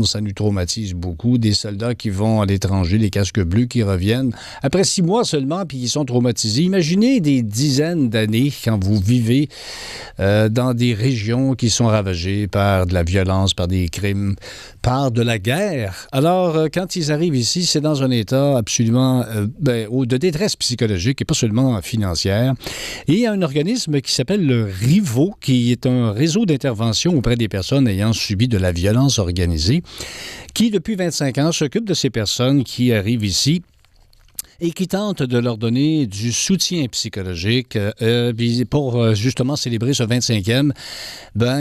ça nous traumatise beaucoup. Des soldats qui vont à l'étranger, des casques bleus qui reviennent après 6 mois seulement, puis qui sont traumatisés. Imaginez des dizaines d'années quand vous vivez dans des régions qui sont ravagées par de la violence, par des crimes, par de la guerre. Alors, quand ils arrivent ici, c'est dans un état absolument de détresse psychologique et pas seulement financière. Et il y a un organisme qui s'appelle le RIVO, qui est un réseau d'intervention auprès des personnes ayant subi de la violence organisée, qui, depuis 25 ans, s'occupe de ces personnes qui arrivent ici et qui tente de leur donner du soutien psychologique. Pour justement célébrer ce 25e,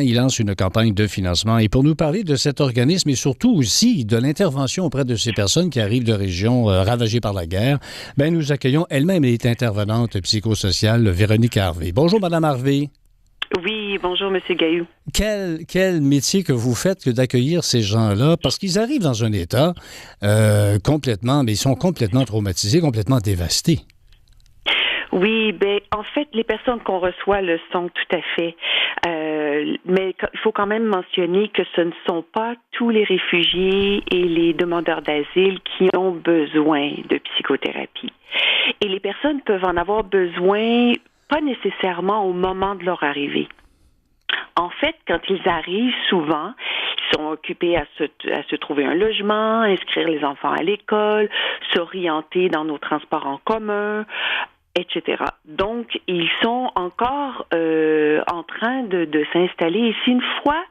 il lance une campagne de financement. Et pour nous parler de cet organisme et surtout aussi de l'intervention auprès de ces personnes qui arrivent de régions ravagées par la guerre, nous accueillons elle-même, elle est intervenante psychosociale, Véronique Harvey. Bonjour, Madame Harvey. Oui, bonjour, M. Gailloux. Quel métier que vous faites que d'accueillir ces gens-là, parce qu'ils arrivent dans un état ils sont complètement traumatisés, complètement dévastés. Oui, en fait, les personnes qu'on reçoit le sont tout à fait. Mais il faut quand même mentionner que ce ne sont pas tous les réfugiés et les demandeurs d'asile qui ont besoin de psychothérapie. Et les personnes peuvent en avoir besoin pas nécessairement au moment de leur arrivée. En fait, quand ils arrivent, souvent, ils sont occupés à se trouver un logement, inscrire les enfants à l'école, s'orienter dans nos transports en commun, etc. Donc, ils sont encore en train de s'installer ici. Une fois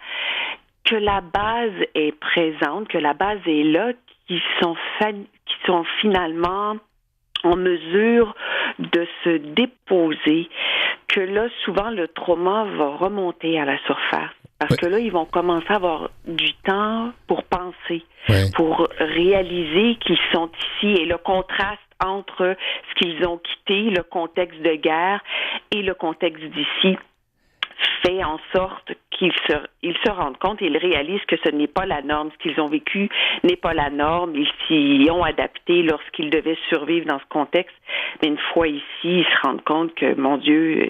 que la base est présente, que la base est là, qui sont finalement en mesure de se déposer, que là, souvent, le trauma va remonter à la surface. Parce que là, ils vont commencer à avoir du temps pour penser, pour réaliser qu'ils sont ici. Et le contraste entre ce qu'ils ont quitté, le contexte de guerre et le contexte d'ici, fait en sorte qu'ils se rendent compte et ils réalisent que ce n'est pas la norme. Ce qu'ils ont vécu n'est pas la norme. Ils s'y ont adapté lorsqu'ils devaient survivre dans ce contexte. Mais une fois ici, ils se rendent compte que, mon Dieu...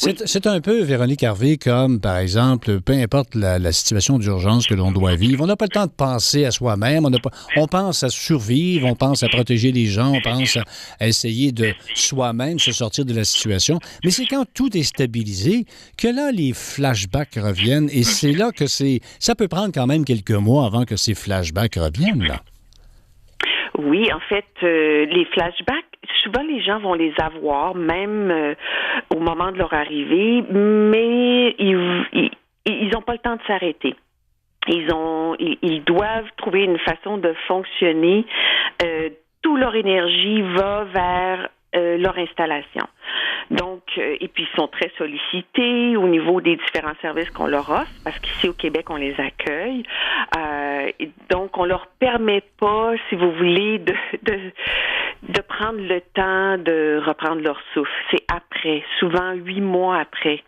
C'est un peu, Véronique Harvey, comme, par exemple, peu importe la situation d'urgence que l'on doit vivre, on n'a pas le temps de penser à soi-même, on pense à survivre, on pense à protéger les gens, on pense à essayer de soi-même se sortir de la situation. Mais c'est quand tout est stabilisé que là, les flashbacks reviennent et c'est là que ça peut prendre quand même quelques mois avant que ces flashbacks reviennent, là. Oui, en fait, les flashbacks, souvent les gens vont les avoir, même au moment de leur arrivée, mais ils n'ont pas le temps de s'arrêter. Ils doivent trouver une façon de fonctionner. Toute leur énergie va vers leur installation. Donc, et puis ils sont très sollicités au niveau des différents services qu'on leur offre, parce qu'ici au Québec, on les accueille. Donc, on leur permet pas, si vous voulez, de prendre le temps de reprendre leur souffle. C'est après, souvent 8 mois après,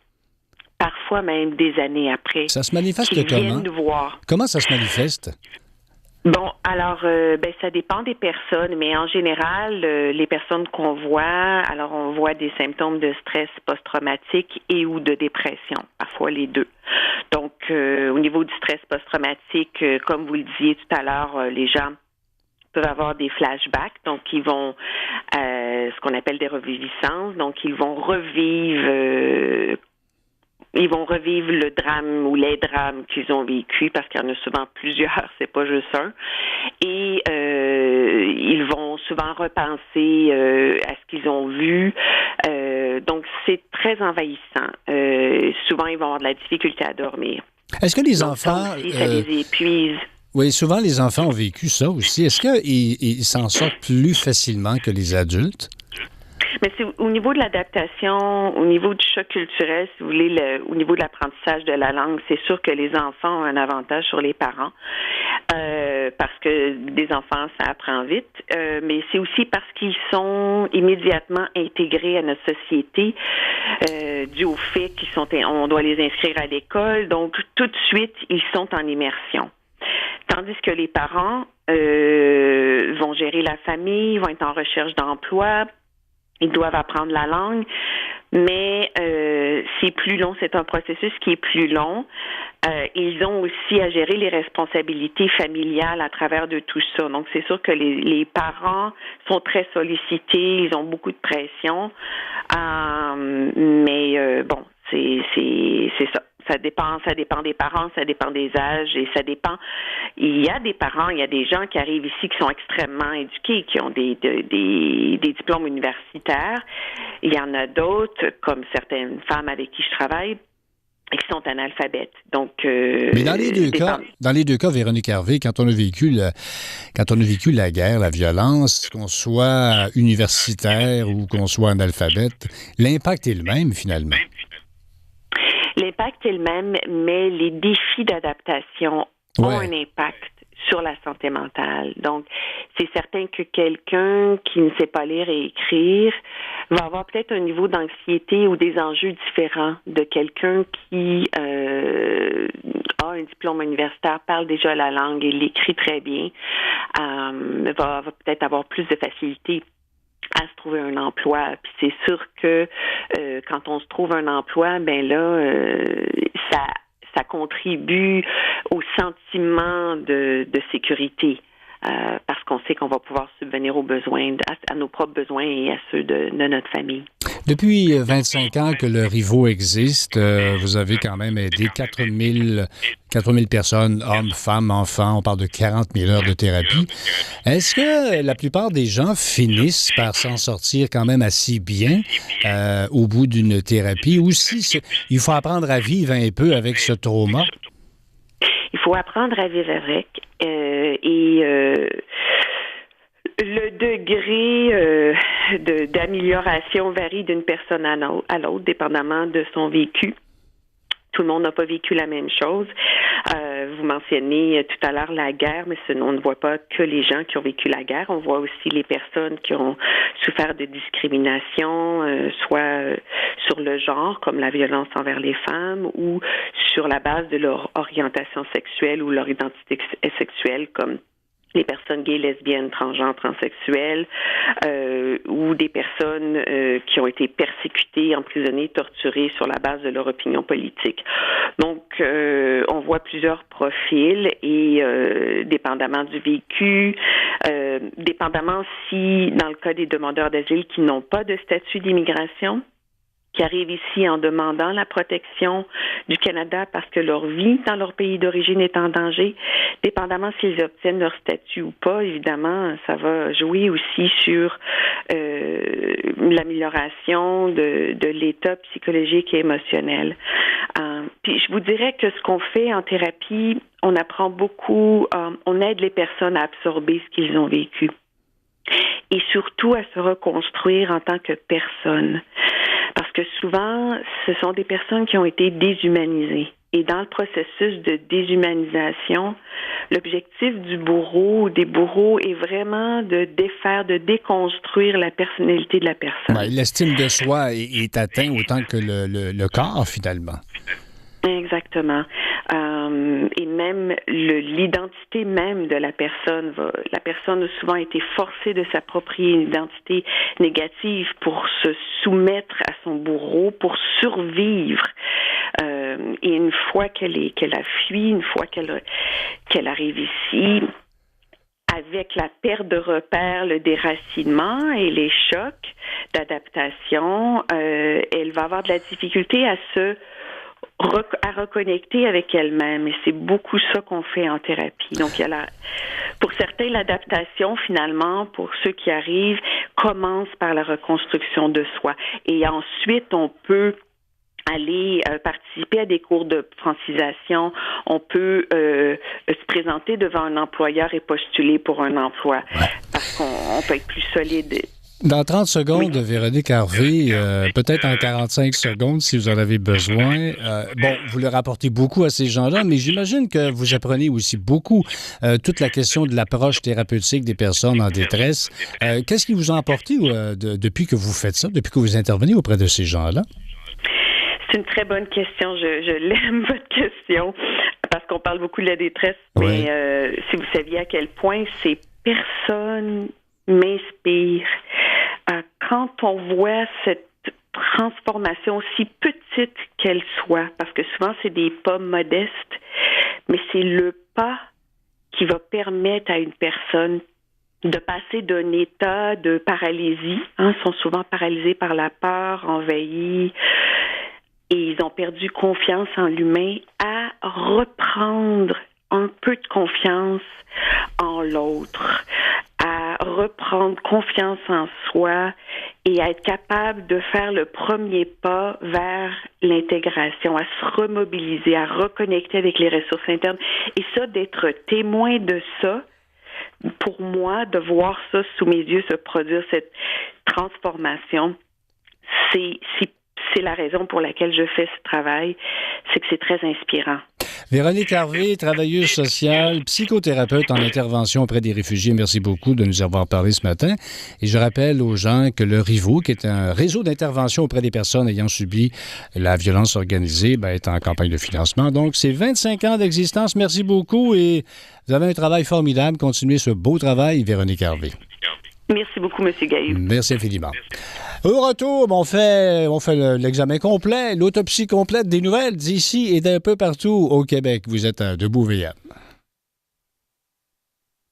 parfois même des années après. Ça se manifeste qu'ils comment? viennent nous voir. Comment ça se manifeste? Bon, alors, ça dépend des personnes, mais en général, les personnes qu'on voit, alors on voit des symptômes de stress post-traumatique et ou de dépression, parfois les deux. Donc, au niveau du stress post-traumatique, comme vous le disiez tout à l'heure, les gens peuvent avoir des flashbacks, donc ils vont, ce qu'on appelle des reviviscences, donc ils vont revivre le drame ou les drames qu'ils ont vécu, parce qu'il y en a souvent plusieurs, c'est pas juste un. Et ils vont souvent repenser à ce qu'ils ont vu. Donc, c'est très envahissant. Souvent, ils vont avoir de la difficulté à dormir. Est-ce que les enfants... ça les épuise. Oui, souvent, les enfants ont vécu ça aussi. Est-ce qu'ils s'en sortent plus facilement que les adultes? Mais c'est au niveau de l'adaptation, au niveau du choc culturel, si vous voulez, au niveau de l'apprentissage de la langue, c'est sûr que les enfants ont un avantage sur les parents, parce que des enfants, ça apprend vite, mais c'est aussi parce qu'ils sont immédiatement intégrés à notre société, dû au fait on doit les inscrire à l'école, donc tout de suite, ils sont en immersion. Tandis que les parents vont gérer la famille, vont être en recherche d'emploi, ils doivent apprendre la langue. Mais c'est plus long, c'est un processus qui est plus long. Ils ont aussi à gérer les responsabilités familiales à travers de tout ça. Donc, c'est sûr que les parents sont très sollicités, ils ont beaucoup de pression. Mais bon, c'est ça. Ça dépend des parents, ça dépend des âges et ça dépend. Il y a des parents, il y a des gens qui arrivent ici qui sont extrêmement éduqués, qui ont des diplômes universitaires. Il y en a d'autres, comme certaines femmes avec qui je travaille, qui sont analphabètes. Donc, mais dans les deux cas, Véronique Harvey, quand on a vécu la guerre, la violence, qu'on soit universitaire ou qu'on soit analphabète, l'impact est le même finalement. L'impact est le même, mais les défis d'adaptation ont un impact sur la santé mentale. Donc, c'est certain que quelqu'un qui ne sait pas lire et écrire va avoir peut-être un niveau d'anxiété ou des enjeux différents de quelqu'un qui a un diplôme universitaire, parle déjà la langue et l'écrit très bien, va peut-être avoir plus de facilité à se trouver un emploi. Puis c'est sûr que quand on se trouve un emploi, ben là, ça contribue au sentiment de sécurité. Parce qu'on sait qu'on va pouvoir subvenir aux besoins, à nos propres besoins et à ceux de notre famille. Depuis 25 ans que le RIVO existe, vous avez quand même aidé 4000 personnes, hommes, femmes, enfants. On parle de 40 000 heures de thérapie. Est-ce que la plupart des gens finissent par s'en sortir quand même assez bien au bout d'une thérapie? Ou si il faut apprendre à vivre un peu avec ce trauma? Il faut apprendre à vivre avec. Le degré d'amélioration varie d'une personne à l'autre, dépendamment de son vécu. Tout le monde n'a pas vécu la même chose. Vous mentionnez tout à l'heure la guerre, mais on ne voit pas que les gens qui ont vécu la guerre. On voit aussi les personnes qui ont souffert de discrimination, soit sur le genre, comme la violence envers les femmes, ou sur la base de leur orientation sexuelle ou leur identité sexuelle, comme les personnes gays, lesbiennes, transgenres, transsexuelles, ou des personnes qui ont été persécutées, emprisonnées, torturées sur la base de leur opinion politique. Donc, on voit plusieurs profils et dépendamment du vécu, dépendamment si, dans le cas des demandeurs d'asile qui n'ont pas de statut d'immigration, qui arrivent ici en demandant la protection du Canada parce que leur vie dans leur pays d'origine est en danger. Dépendamment s'ils obtiennent leur statut ou pas, évidemment, ça va jouer aussi sur l'amélioration de l'état psychologique et émotionnel. Puis je vous dirais que ce qu'on fait en thérapie, on apprend beaucoup, on aide les personnes à absorber ce qu'ils ont vécu et surtout à se reconstruire en tant que personne. Parce que souvent, ce sont des personnes qui ont été déshumanisées. Et dans le processus de déshumanisation, l'objectif du bourreau ou des bourreaux est vraiment de défaire, de déconstruire la personnalité de la personne. Ouais, l'estime de soi est atteinte autant que le corps, finalement. Exactement. Et même l'identité même de la personne la personne a souvent été forcée de s'approprier une identité négative pour se soumettre à son bourreau, pour survivre. Et une fois qu'elle a fui, une fois qu'elle arrive ici, avec la perte de repères, le déracinement et les chocs d'adaptation, elle va avoir de la difficulté à reconnecter avec elle-même. Et c'est beaucoup ça qu'on fait en thérapie. Donc, pour certains, l'adaptation, finalement, pour ceux qui arrivent, commence par la reconstruction de soi. Et ensuite, on peut aller participer à des cours de francisation. On peut se présenter devant un employeur et postuler pour un emploi. Parce qu'on peut être plus solide. Dans 30 secondes, oui. Véronique Harvey, peut-être en 45 secondes si vous en avez besoin. Vous leur apportez beaucoup à ces gens-là, mais j'imagine que vous apprenez aussi beaucoup toute la question de l'approche thérapeutique des personnes en détresse. Qu'est-ce qui vous a apporté depuis que vous faites ça, depuis que vous intervenez auprès de ces gens-là? C'est une très bonne question. Je l'aime, votre question, parce qu'on parle beaucoup de la détresse. Oui. Mais si vous saviez à quel point ces personnes m'inspirent, quand on voit cette transformation, aussi petite qu'elle soit, parce que souvent c'est des pas modestes, mais c'est le pas qui va permettre à une personne de passer d'un état de paralysie, ils sont souvent paralysés par la peur, envahis, et ils ont perdu confiance en l'humain, à reprendre un peu de confiance en l'autre, à reprendre confiance en soi et à être capable de faire le premier pas vers l'intégration, à se remobiliser, à reconnecter avec les ressources internes. Et ça, d'être témoin de ça, pour moi, de voir ça sous mes yeux se produire, cette transformation, c'est la raison pour laquelle je fais ce travail, c'est que c'est très inspirant. Véronique Harvey, travailleuse sociale, psychothérapeute en intervention auprès des réfugiés. Merci beaucoup de nous avoir parlé ce matin. Et je rappelle aux gens que le RIVO, qui est un réseau d'intervention auprès des personnes ayant subi la violence organisée, est en campagne de financement. Donc, c'est 25 ans d'existence. Merci beaucoup et vous avez un travail formidable. Continuez ce beau travail, Véronique Harvey. Merci beaucoup, M. Gaillou. Merci infiniment. Au retour, on fait l'examen complet, l'autopsie complète des nouvelles d'ici et d'un peu partout au Québec. Vous êtes à Debout VM.